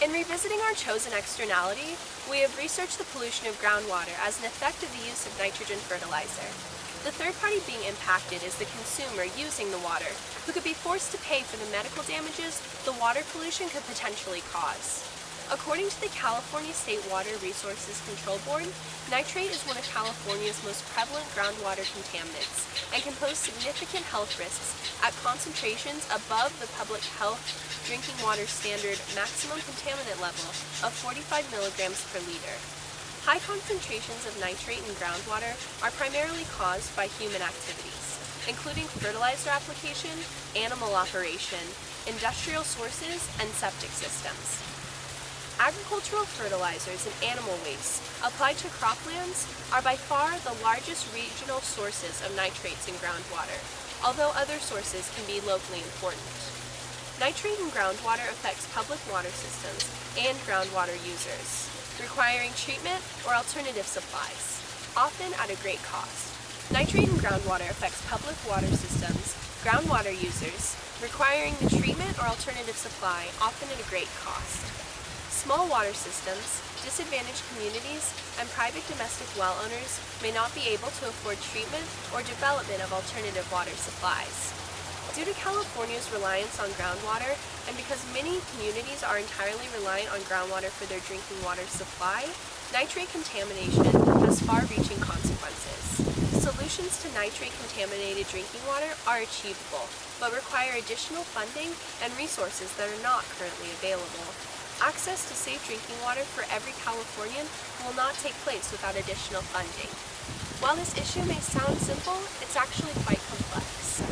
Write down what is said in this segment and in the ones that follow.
In revisiting our chosen externality, we have researched the pollution of groundwater as an effect of the use of nitrogen fertilizer. The third party being impacted is the consumer using the water, who could be forced to pay for the medical damages the water pollution could potentially cause. According to the California State Water Resources Control Board, nitrate is one of California's most prevalent groundwater contaminants and can pose significant health risks at concentrations above the public health drinking water standard maximum contaminant level of 45 milligrams per liter. High concentrations of nitrate in groundwater are primarily caused by human activities, including fertilizer application, animal operation, industrial sources, and septic systems. Agricultural fertilizers and animal waste applied to croplands are by far the largest regional sources of nitrates in groundwater, although other sources can be locally important. Nitrate in groundwater affects public water systems and groundwater users, requiring treatment or alternative supplies, often at a great cost. Nitrate in groundwater affects public water systems, groundwater users, requiring the treatment or alternative supply, often at a great cost. Small water systems, disadvantaged communities, and private domestic well owners may not be able to afford treatment or development of alternative water supplies. Due to California's reliance on groundwater, and because many communities are entirely reliant on groundwater for their drinking water supply, nitrate contamination has far-reaching consequences. Solutions to nitrate-contaminated drinking water are achievable, but require additional funding and resources that are not currently available. Access to safe drinking water for every Californian will not take place without additional funding. While this issue may sound simple, it's actually quite complex.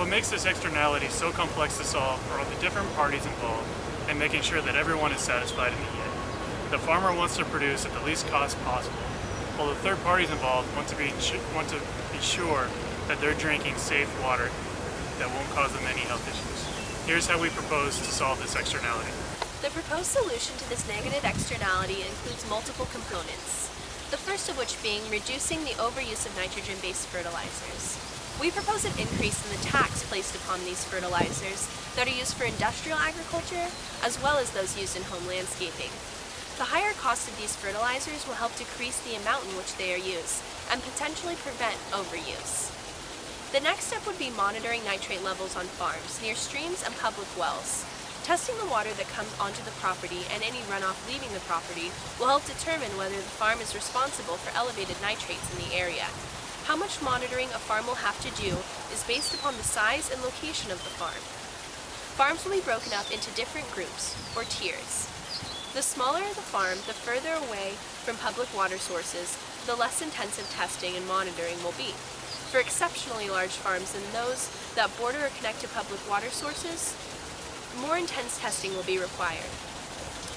What makes this externality so complex to solve are all the different parties involved and making sure that everyone is satisfied in the end. The farmer wants to produce at the least cost possible, while the third parties involved want to be sure that they're drinking safe water that won't cause them any health issues. Here's how we propose to solve this externality. The proposed solution to this negative externality includes multiple components, the first of which being reducing the overuse of nitrogen-based fertilizers. We propose an increase in the tax placed upon these fertilizers that are used for industrial agriculture, as well as those used in home landscaping. The higher cost of these fertilizers will help decrease the amount in which they are used, and potentially prevent overuse. The next step would be monitoring nitrate levels on farms, near streams, and public wells. Testing the water that comes onto the property and any runoff leaving the property will help determine whether the farm is responsible for elevated nitrates in the area. How much monitoring a farm will have to do is based upon the size and location of the farm. Farms will be broken up into different groups, or tiers. The smaller the farm, the further away from public water sources, the less intensive testing and monitoring will be. For exceptionally large farms and those that border or connect to public water sources, more intense testing will be required.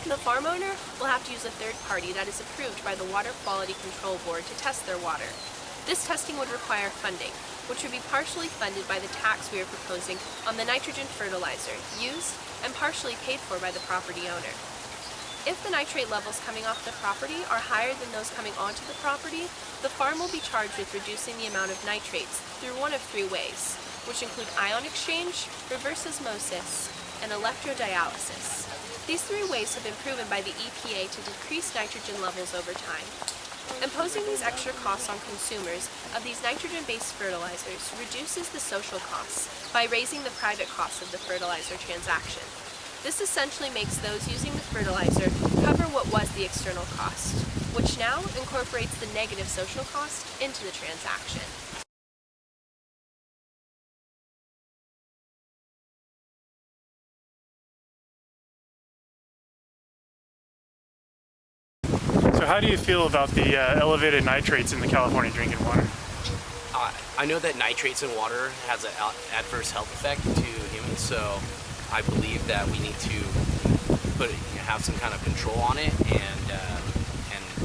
The farm owner will have to use a third party that is approved by the Water Quality Control Board to test their water. This testing would require funding, which would be partially funded by the tax we are proposing on the nitrogen fertilizer used and partially paid for by the property owner. If the nitrate levels coming off the property are higher than those coming onto the property, the farm will be charged with reducing the amount of nitrates through one of three ways, which include ion exchange, reverse osmosis, and electrodialysis. These three ways have been proven by the EPA to decrease nitrogen levels over time. Imposing these extra costs on consumers of these nitrogen-based fertilizers reduces the social costs by raising the private costs of the fertilizer transaction. This essentially makes those using the fertilizer cover what was the external cost, which now incorporates the negative social cost into the transaction. So how do you feel about the elevated nitrates in the California drinking water? I know that nitrates in water has an adverse health effect to humans, so I believe that we need to have some kind of control on it and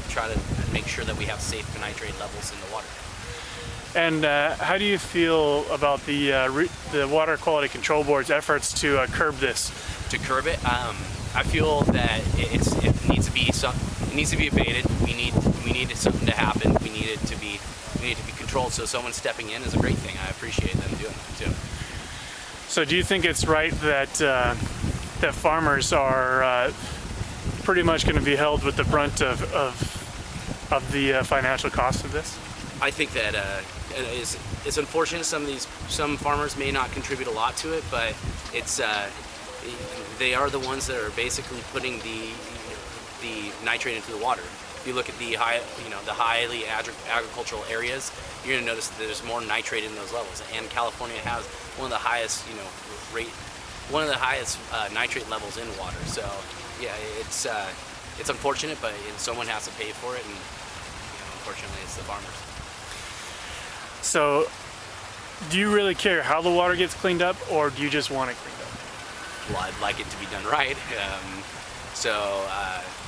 try to make sure that we have safe nitrate levels in the water. And how do you feel about the Water Quality Control Board's efforts to curb this? To curb it, I feel that it needs to be abated. We need something to happen. We need it to be controlled. So someone stepping in is a great thing. I appreciate them doing that too. So do you think it's right that that farmers are pretty much going to be held with the brunt of the financial cost of this? I think that it's unfortunate some farmers may not contribute a lot to it, but it's they are the ones that are basically putting the nitrate into the water. If you look at the highly agricultural areas, you're going to notice that there's more nitrate in those levels. And California has one of the highest nitrate levels in water. So yeah, it's unfortunate, but someone has to pay for it, and unfortunately, it's the farmers. So, do you really care how the water gets cleaned up, or do you just want it cleaned up? Well, I'd like it to be done right.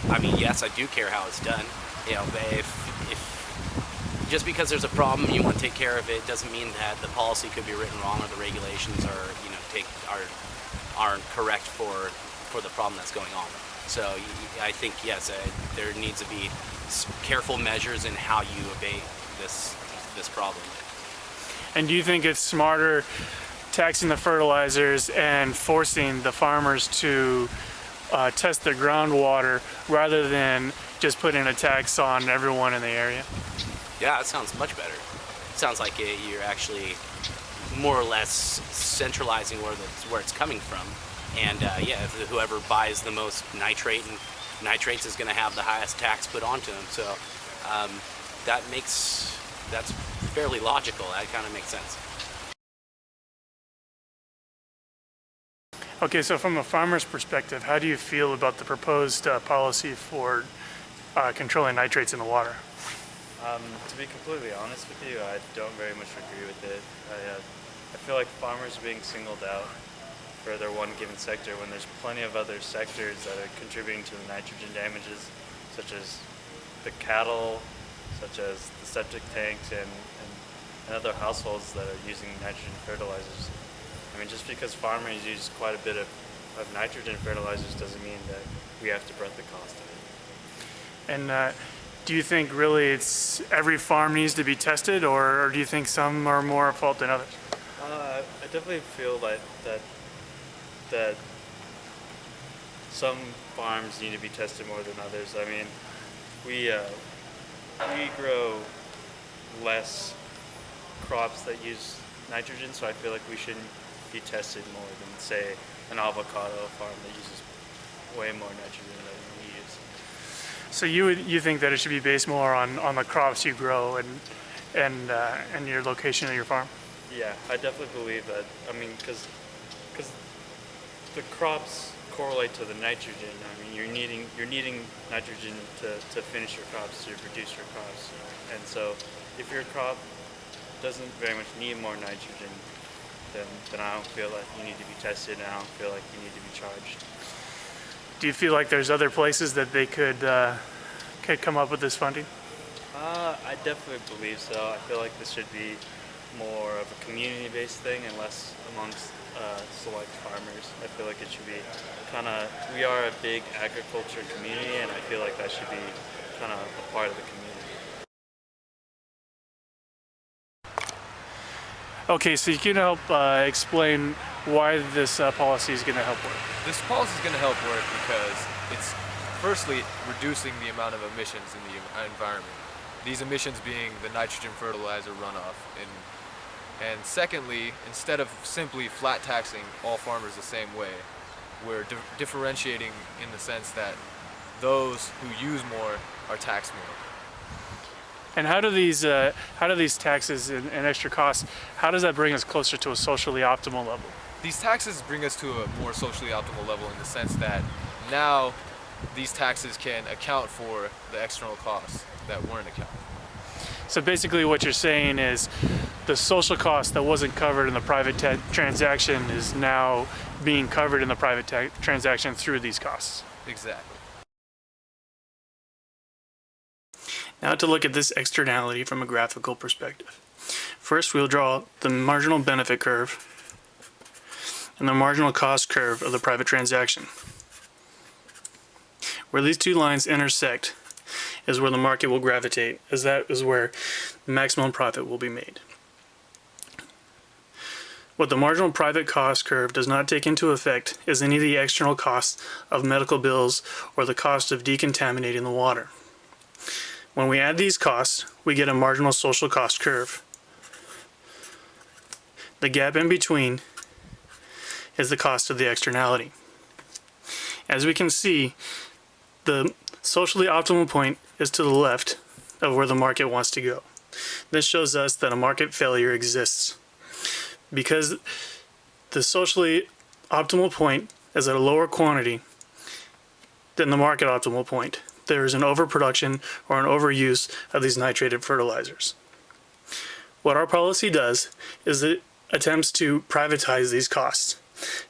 I mean, yes, I do care how it's done. But if just because there's a problem you want to take care of it doesn't mean that the policy could be written wrong or the regulations aren't correct for the problem that's going on. So I think yes, there needs to be careful measures in how you abate this problem. And do you think it's smarter taxing the fertilizers and forcing the farmers to test their groundwater rather than just putting a tax on everyone in the area? Yeah, that sounds much better. It sounds like you're actually more or less centralizing where it's coming from. And if whoever buys the most nitrates is going to have the highest tax put onto them. So that's fairly logical. That kind of makes sense. Okay, so from a farmer's perspective, how do you feel about the proposed policy for controlling nitrates in the water? To be completely honest with you, I don't very much agree with it. I feel like farmers are being singled out for their one given sector when there's plenty of other sectors that are contributing to the nitrogen damages, such as the cattle, such as the septic tanks, and other households that are using nitrogen fertilizers. I mean, just because farmers use quite a bit of nitrogen fertilizers doesn't mean that we have to brunt the cost of it. And do you think really it's every farm needs to be tested, or do you think some are more at fault than others? I definitely feel that some farms need to be tested more than others. I mean, we grow less crops that use nitrogen, so I feel like we shouldn't be tested more than, say, an avocado farm that uses way more nitrogen than we use. So you think that it should be based more on the crops you grow and your location of your farm? Yeah, I definitely believe that. I mean, because the crops correlate to the nitrogen. I mean, you're needing nitrogen to finish your crops, to produce your crops. And so, if your crop doesn't very much need more nitrogen, then I don't feel like you need to be tested, and I don't feel like you need to be charged. Do you feel like there's other places that they could come up with this funding? I definitely believe so. I feel like this should be more of a community-based thing and less amongst select farmers. I feel like it should be we are a big agriculture community, and I feel like that should be kind of a part of the community. Okay, so you can help explain why this policy is going to help work. This policy is going to help work because it's firstly reducing the amount of emissions in the environment. These emissions being the nitrogen fertilizer runoff. And secondly, instead of simply flat taxing all farmers the same way, we're differentiating in the sense that those who use more are taxed more. And how do these taxes and extra costs, how does that bring us closer to a socially optimal level? These taxes bring us to a more socially optimal level in the sense that now these taxes can account for the external costs that weren't accounted for. So basically what you're saying is the social cost that wasn't covered in the private transaction is now being covered in the private transaction through these costs. Exactly. Now to look at this externality from a graphical perspective. First, we'll draw the marginal benefit curve and the marginal cost curve of the private transaction. Where these two lines intersect is where the market will gravitate, as that is where maximum profit will be made. What the marginal private cost curve does not take into effect is any of the external costs of medical bills or the cost of decontaminating the water. When we add these costs, we get a marginal social cost curve. The gap in between is the cost of the externality. As we can see, the socially optimal point is to the left of where the market wants to go. This shows us that a market failure exists. Because the socially optimal point is at a lower quantity than the market optimal point, there is an overproduction or an overuse of these nitrated fertilizers. What our policy does is it attempts to privatize these costs.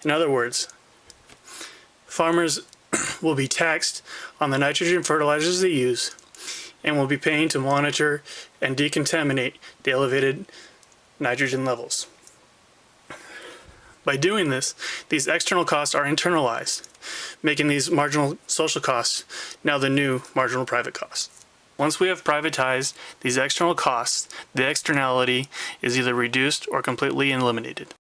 In other words, farmers will be taxed on the nitrogen fertilizers they use and will be paying to monitor and decontaminate the elevated nitrogen levels. By doing this, these external costs are internalized, making these marginal social costs now the new marginal private costs. Once we have privatized these external costs, the externality is either reduced or completely eliminated.